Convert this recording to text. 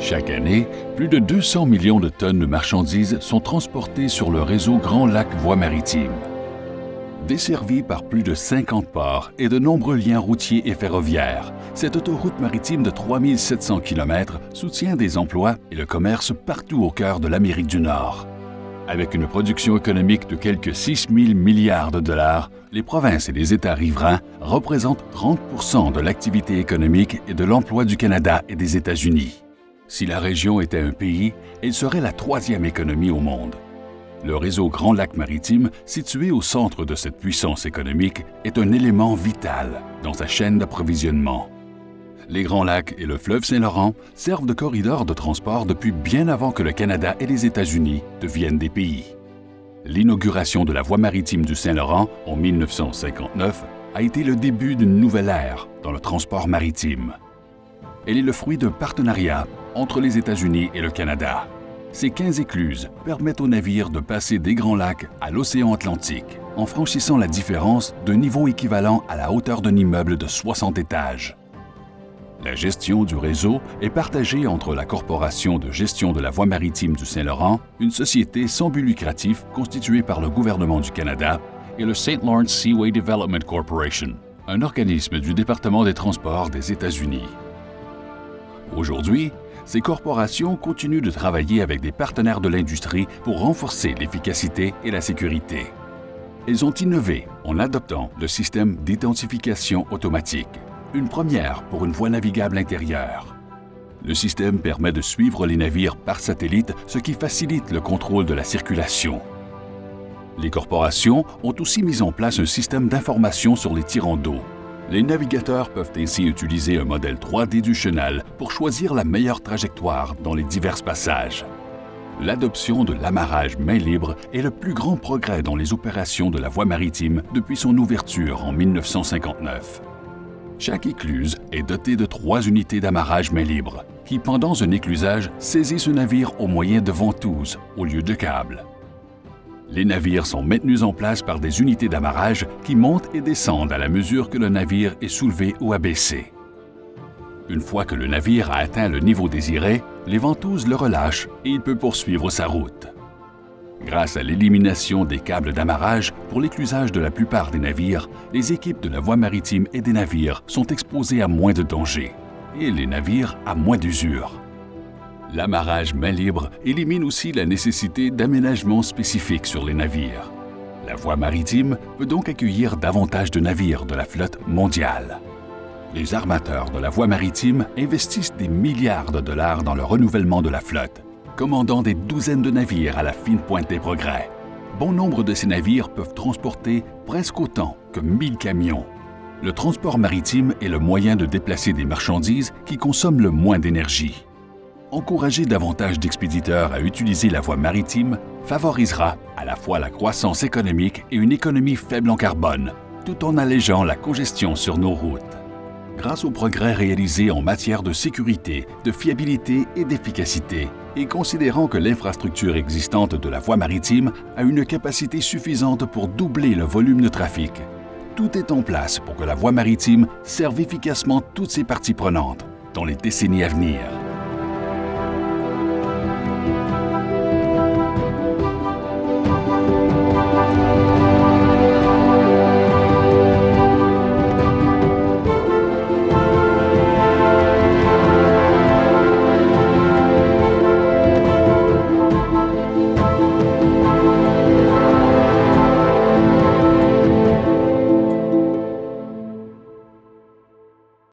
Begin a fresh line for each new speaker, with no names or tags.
Chaque année, plus de 200 millions de tonnes de marchandises sont transportées sur le réseau Grand Lac Voies Maritimes. Desservie par plus de 50 ports et de nombreux liens routiers et ferroviaires, cette autoroute maritime de 3700 km soutient des emplois et le commerce partout au cœur de l'Amérique du Nord. Avec une production économique de quelques 6 000 milliards de dollars, les provinces et les États riverains représentent 30 % de l'activité économique et de l'emploi du Canada et des États-Unis. Si la région était un pays, elle serait la troisième économie au monde. Le réseau Grand Lac Maritime, situé au centre de cette puissance économique, est un élément vital dans sa chaîne d'approvisionnement. Les Grands Lacs et le fleuve Saint-Laurent servent de corridor de transport depuis bien avant que le Canada et les États-Unis deviennent des pays. L'inauguration de la voie maritime du Saint-Laurent en 1959 a été le début d'une nouvelle ère dans le transport maritime. Elle est le fruit d'un partenariat entre les États-Unis et le Canada. Ces 15 écluses permettent aux navires de passer des Grands Lacs à l'océan Atlantique en franchissant la différence d'un niveau équivalent à la hauteur d'un immeuble de 60 étages. La gestion du réseau est partagée entre la Corporation de gestion de la voie maritime du Saint-Laurent, une société sans but lucratif constituée par le gouvernement du Canada, et le St. Lawrence Seaway Development Corporation, un organisme du département des Transports des États-Unis. Aujourd'hui, ces corporations continuent de travailler avec des partenaires de l'industrie pour renforcer l'efficacité et la sécurité. Elles ont innové en adoptant le système d'identification automatique, une première pour une voie navigable intérieure. Le système permet de suivre les navires par satellite, ce qui facilite le contrôle de la circulation. Les corporations ont aussi mis en place un système d'information sur les tirants d'eau. Les navigateurs peuvent ainsi utiliser un modèle 3D du chenal pour choisir la meilleure trajectoire dans les divers passages. L'adoption de l'amarrage main libre est le plus grand progrès dans les opérations de la voie maritime depuis son ouverture en 1959. Chaque écluse est dotée de 3 unités d'amarrage main libre qui, pendant un éclusage, saisissent un navire au moyen de ventouses au lieu de câbles. Les navires sont maintenus en place par des unités d'amarrage qui montent et descendent à la mesure que le navire est soulevé ou abaissé. Une fois que le navire a atteint le niveau désiré, les ventouses le relâchent et il peut poursuivre sa route. Grâce à l'élimination des câbles d'amarrage pour l'éclusage de la plupart des navires, les équipes de la voie maritime et des navires sont exposées à moins de dangers et les navires à moins d'usure. L'amarrage main libre élimine aussi la nécessité d'aménagements spécifiques sur les navires. La voie maritime peut donc accueillir davantage de navires de la flotte mondiale. Les armateurs de la voie maritime investissent des milliards de dollars dans le renouvellement de la flotte, commandant des douzaines de navires à la fine pointe des progrès. Bon nombre de ces navires peuvent transporter presque autant que 1000 camions. Le transport maritime est le moyen de déplacer des marchandises qui consomment le moins d'énergie. Encourager davantage d'expéditeurs à utiliser la voie maritime favorisera à la fois la croissance économique et une économie faible en carbone, tout en allégeant la congestion sur nos routes. Grâce aux progrès réalisés en matière de sécurité, de fiabilité et d'efficacité, et considérant que l'infrastructure existante de la voie maritime a une capacité suffisante pour doubler le volume de trafic, tout est en place pour que la voie maritime serve efficacement toutes ses parties prenantes dans les décennies à venir.